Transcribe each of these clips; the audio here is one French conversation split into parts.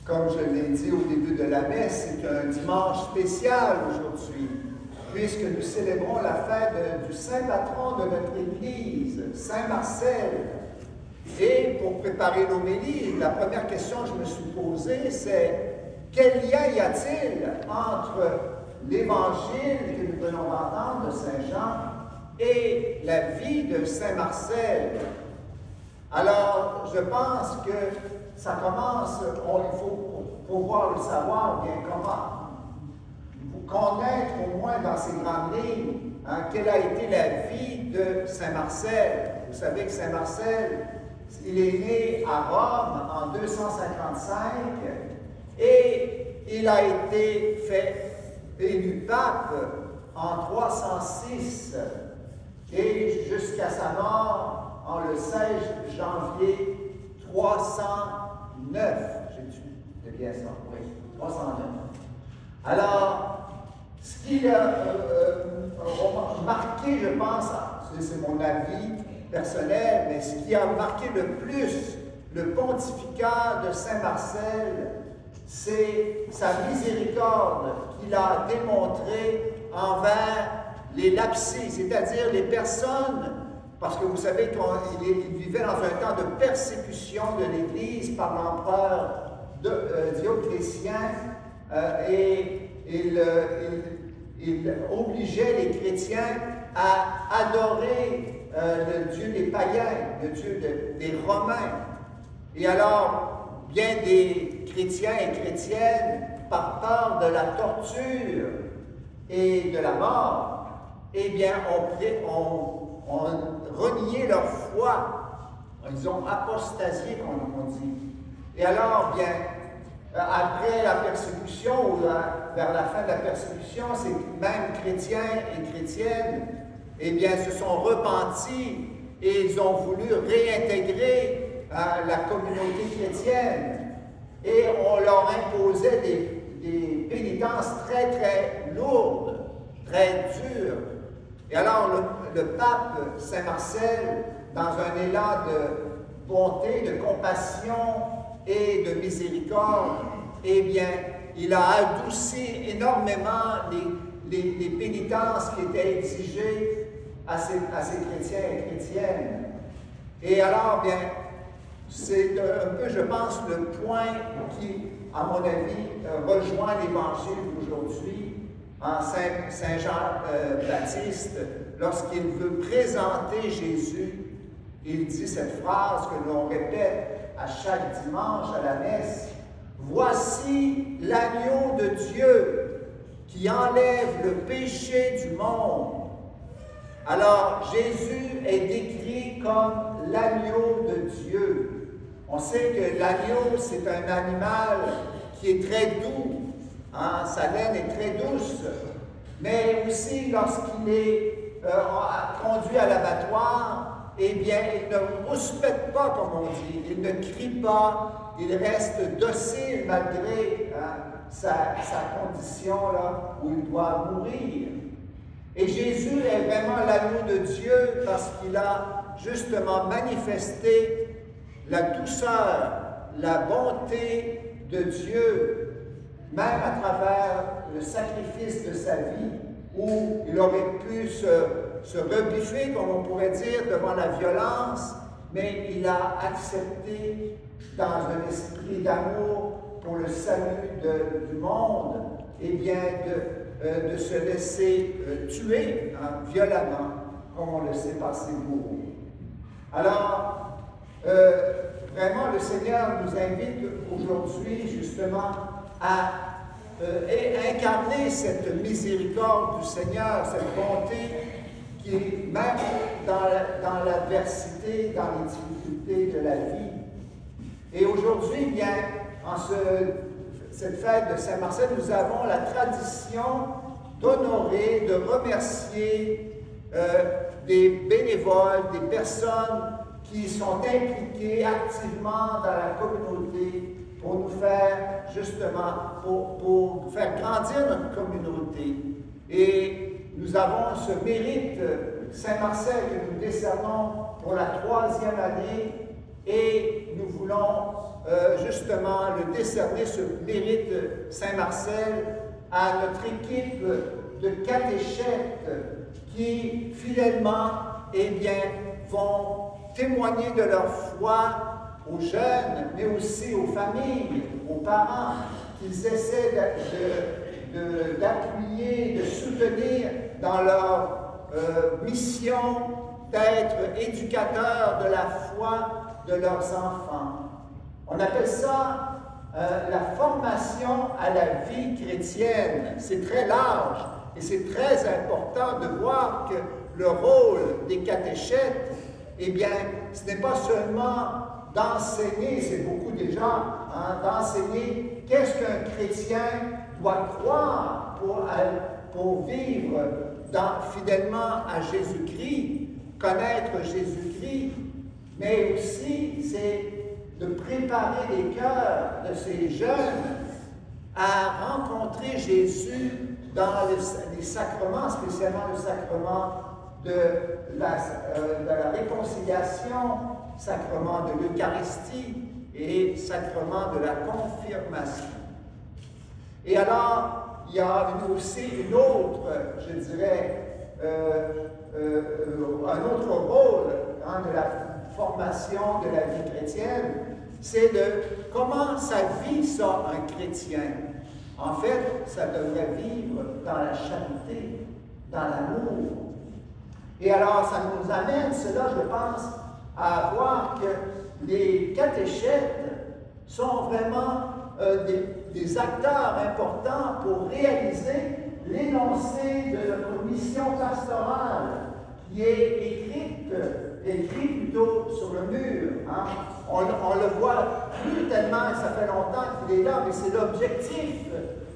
Comme je l'ai dit au début de la messe, c'est un dimanche spécial aujourd'hui, puisque nous célébrons la fête du saint patron de notre Église, Saint Marcel. Et pour préparer l'homélie, la première question que je me suis posée, c'est quel lien y a-t-il entre l'Évangile que nous venons d'entendre de Saint Jean et la vie de Saint Marcel? Alors, je pense que ça commence, il faut pouvoir le savoir bien comment, connaître au moins dans ces grandes lignes quelle a été la vie de Saint Marcel. Vous savez que Saint Marcel, il est né à Rome en 255 et il a été fait élu pape en 306 et jusqu'à sa mort en le 16 janvier 309. J'ai bien ça, oui, 309. Alors, ce qui a marqué, je pense, c'est mon avis personnel, mais ce qui a marqué le plus le pontificat de Saint Marcel, c'est sa miséricorde qu'il a démontrée envers les lapsis, c'est-à-dire les personnes, parce que vous savez qu'il vivait dans un temps de persécution de l'Église par l'empereur Dioclétien, et il obligeait les chrétiens à adorer le Dieu des païens, le Dieu des Romains. Et alors, bien des chrétiens et chrétiennes, par peur de la torture et de la mort, eh bien, ont renié leur foi. Ils ont apostasié, comme on dit. Et alors, bien, après la persécution, ou vers la fin de la persécution, ces mêmes chrétiens et chrétiennes, eh bien, se sont repentis et ils ont voulu réintégrer la communauté chrétienne. Et on leur imposait des pénitences très, très lourdes, très dures. Et alors, le pape Saint Marcel, dans un élan de bonté, de compassion et de miséricorde, eh bien, il a adouci énormément les pénitences qui étaient exigées à ces chrétiens et chrétiennes. Et alors, bien, c'est un peu, je pense, le point qui, à mon avis, rejoint l'Évangile d'aujourd'hui en Saint Jean-Baptiste. Lorsqu'il veut présenter Jésus, il dit cette phrase que l'on répète à chaque dimanche à la messe. « Voici l'agneau de Dieu qui enlève le péché du monde. » Alors, Jésus est décrit comme l'agneau de Dieu. On sait que l'agneau, c'est un animal qui est très doux. Sa laine est très douce. Mais aussi, lorsqu'il est conduit à l'abattoir, eh bien, il ne rouspète pas, comme on dit. Il ne crie pas. Il reste docile malgré sa condition là, où il doit mourir. Et Jésus est vraiment l'agneau de Dieu parce qu'il a justement manifesté la douceur, la bonté de Dieu, même à travers le sacrifice de sa vie, où il aurait pu se rebiffer, comme on pourrait dire, devant la violence, mais il a accepté, dans un esprit d'amour pour le salut du monde, eh bien, de se laisser tuer violemment, comme on le sait par ses bourreaux. Alors, vraiment, le Seigneur nous invite aujourd'hui justement à incarner cette miséricorde du Seigneur, cette bonté qui, même dans l'adversité, dans les difficultés de la vie. Et aujourd'hui, bien, en cette fête de Saint-Marcel, nous avons la tradition d'honorer, de remercier des bénévoles, des personnes qui sont impliquées activement dans la communauté pour nous faire, justement, pour faire grandir notre communauté. Et nous avons ce mérite, Saint-Marcel, que nous décernons pour la 3e année, et nous voulons voulons justement le décerner, ce mérite Saint-Marcel, à notre équipe de catéchètes qui, fidèlement, eh bien, vont témoigner de leur foi aux jeunes, mais aussi aux familles, aux parents, qu'ils essaient d'appuyer, de soutenir dans leur mission d'être éducateurs de la foi de leurs enfants. On appelle ça la formation à la vie chrétienne. C'est très large et c'est très important de voir que le rôle des catéchètes, eh bien, ce n'est pas seulement d'enseigner, c'est beaucoup déjà, d'enseigner qu'est-ce qu'un chrétien doit croire pour vivre fidèlement à Jésus-Christ, connaître Jésus-Christ, mais aussi c'est de préparer les cœurs de ces jeunes à rencontrer Jésus dans les sacrements, spécialement le sacrement de la réconciliation, sacrement de l'Eucharistie et sacrement de la confirmation. Et alors, il y a aussi une autre, je dirais, un autre rôle de la formation de la vie chrétienne, c'est de comment ça vit ça un chrétien. En fait, ça devrait vivre dans la charité, dans l'amour. Et alors, ça nous amène, cela, je pense, à voir que les catéchètes sont vraiment des acteurs importants pour réaliser l'énoncé de notre mission pastorale qui est écrit plutôt sur le mur. On le voit plus tellement, ça fait longtemps qu'il est là, mais c'est l'objectif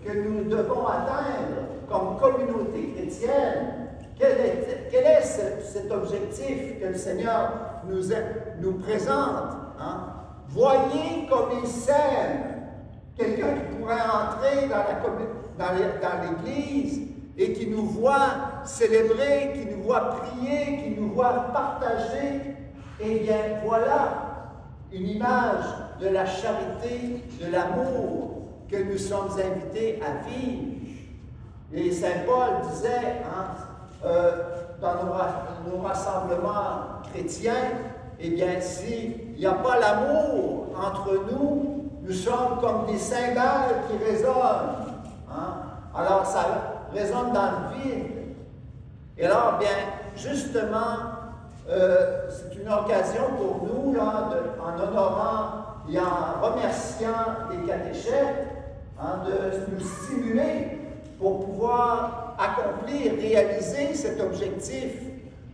que nous devons atteindre comme communauté chrétienne. Quel est cet objectif que le Seigneur nous présente? Voyez comme il s'aime. Quelqu'un qui pourrait entrer dans l'Église et qui nous voit célébrer, qui nous voit prier, qui nous voit partager, eh bien, voilà une image de la charité, de l'amour que nous sommes invités à vivre. Et Saint Paul disait, dans nos rassemblements chrétiens, eh bien, s'il n'y a pas l'amour entre nous, nous sommes comme des cymbales qui résonnent. Alors, ça résonne dans le vide. Et alors, bien, justement, c'est une occasion pour nous, là, en honorant et en remerciant les catéchètes, de nous stimuler pour pouvoir accomplir, réaliser cet objectif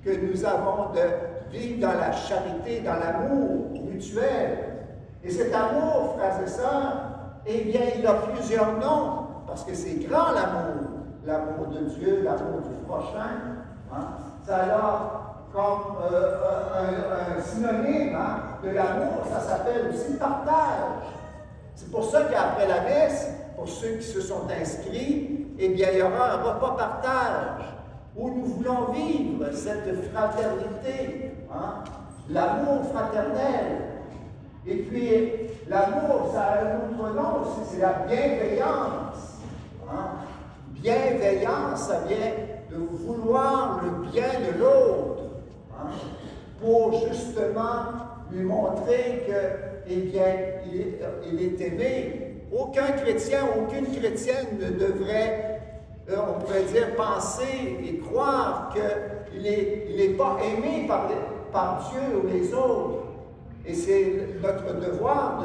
que nous avons de vivre dans la charité, dans l'amour mutuel. Et cet amour, frères et sœurs, eh bien, il a plusieurs noms, parce que c'est grand l'amour. L'amour de Dieu, l'amour du prochain. Ça a comme un synonyme de l'amour, ça s'appelle aussi partage. C'est pour ça qu'après la messe, pour ceux qui se sont inscrits, eh bien, il y aura un repas partage où nous voulons vivre cette fraternité, l'amour fraternel. Et puis, l'amour, ça a un autre nom aussi, c'est la bienveillance. Bienveillance, ça vient de vouloir le bien de l'autre, pour justement lui montrer que, eh bien, il est aimé. Aucun chrétien, aucune chrétienne ne devrait, on pourrait dire, penser et croire qu'il n'est pas aimé par Dieu ou les autres. Et c'est notre devoir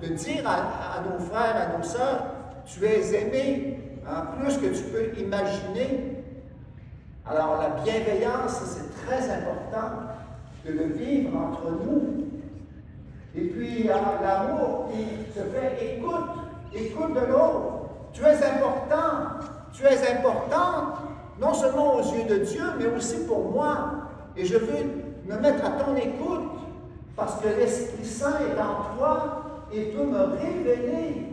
de dire à nos frères, à nos sœurs, tu es aimé, plus que tu peux imaginer. Alors la bienveillance, c'est très important de le vivre entre nous. Et puis l'amour qui se fait écoute de l'autre. Tu es importante, non seulement aux yeux de Dieu, mais aussi pour moi. Et je veux me mettre à ton écoute, parce que l'Esprit Saint est en toi et peut me révéler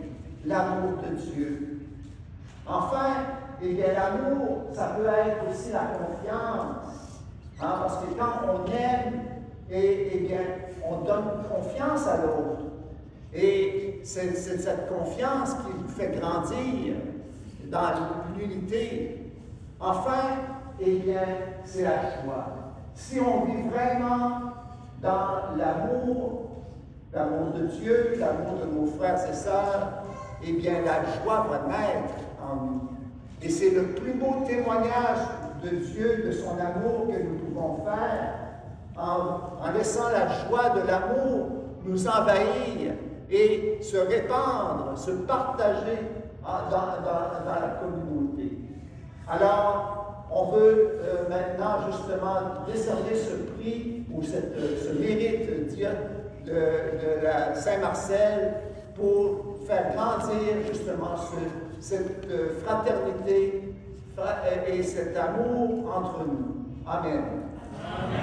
l'amour de Dieu. Enfin, eh bien, l'amour, ça peut être aussi la confiance. Parce que quand on aime, eh bien, on donne confiance à l'autre. Et c'est cette confiance qui vous fait grandir dans l'unité. Enfin, eh bien, c'est la joie. Si on vit vraiment dans l'amour de Dieu, l'amour de nos frères et sœurs, eh bien, la joie va naître en nous. Et c'est le plus beau témoignage de Dieu, de son amour que nous pouvons faire, en laissant la joie de l'amour nous envahir et se répandre, se partager dans la communauté. Alors, on veut maintenant justement décerner ce prix ou ce mérite de la Saint-Marcel pour faire grandir justement cette fraternité et cet amour entre nous. Amen. Amen.